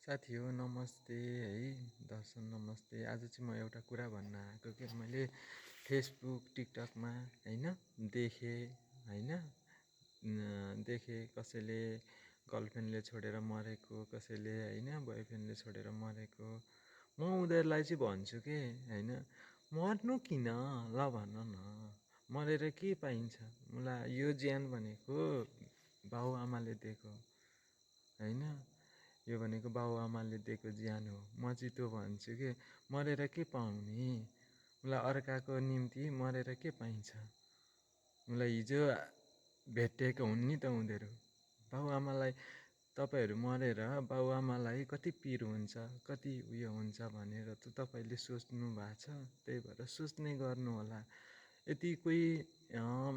साथी हो नमस्ते है दर्शन नमस्ते। आज चाहिँ म एउटा कुरा भन्न आएको कि मैले फेसबुक टिकटकमा होइन देखेँ होइन देखेँ कसैले गर्लफ्रेन्डले छोडेर मरेको, कसैले होइन बोयफ्रेन्डले छोडेर मरेको। म उनीहरूलाई चाहिँ भन्छु कि होइन मर्नु किन, ल भन न, मरेर के पाइन्छ। मलाई यो ज्यान भनेको बाउआमाले दिएको होइन, यो भनेको बाउआमाले दिएको ज्यान हो। म चाहिँ त्यो भन्छु कि मरेर के पाउने, मलाई अर्काको निम्ति मरेर के पाइन्छ। मलाई हिजो भेटेको हुन् नि त उनीहरू। बाउआमालाई तपाईँहरू मरेर बाउआमालाई कति पिर हुन्छ, कति उयो हुन्छ भनेर त तपाईँले सोच्नु भएको छ। त्यही भएर सोच्ने गर्नु होला। यदि कोही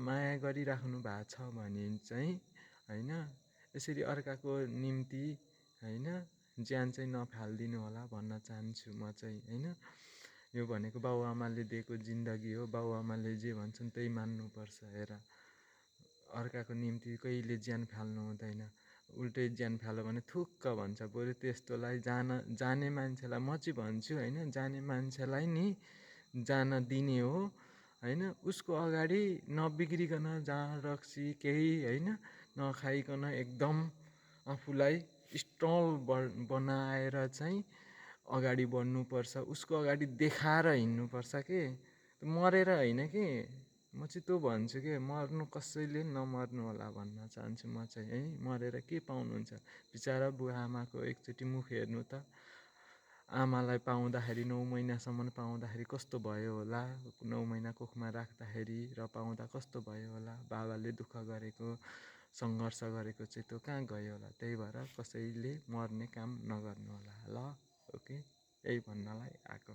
माया गरिराख्नु भएको छ भने चाहिँ होइन यसरी अर्काको निम्ति होइन ज्यान चाहिँ नफालिदिनु होला भन्न चाहन्छु म चाहिँ होइन। यो भनेको बाउआमाले दिएको जिन्दगी हो, बाउआमाले जे भन्छन् त्यही मान्नुपर्छ। हेर अर्काको निम्ति कहिले ज्यान फाल्नु हुँदैन। उल्टै ज्यान फाल्यो भने थुक्क भन्छ। बरु त्यस्तोलाई जाने मान्छेलाई म चाहिँ भन्छु होइन, जाने मान्छेलाई नि जान दिने हो होइन। उसको अगाडि नबिग्रिकन जहाँ रक्सी केही होइन नखाइकन एकदम आफूलाई स्ट्रङ बनाएर चाहिँ अगाडि बढ्नुपर्छ। उसको अगाडि देखाएर हिँड्नुपर्छ कि मरेर होइन कि। म चाहिँ त्यो भन्छु कि मर्नु कसैले नमर्नु होला भन्न चाहन्छु म चाहिँ है। मरेर के पाउनुहुन्छ बिचरा बुवाआमाको एकचोटि मुख हेर्नु त। आमालाई पाउँदाखेरि 9 महिनासम्म पाउँदाखेरि कस्तो भयो होला, 9 महिना कोखमा राख्दाखेरि र पाउँदा कस्तो भयो होला। बाबाले दुःख गरेको सङ्घर्ष गरेको चाहिँ त्यो कहाँ गयो होला। त्यही भएर कसैले मर्ने काम नगर्नु होला ल। ओके, यही भन्नलाई आएको।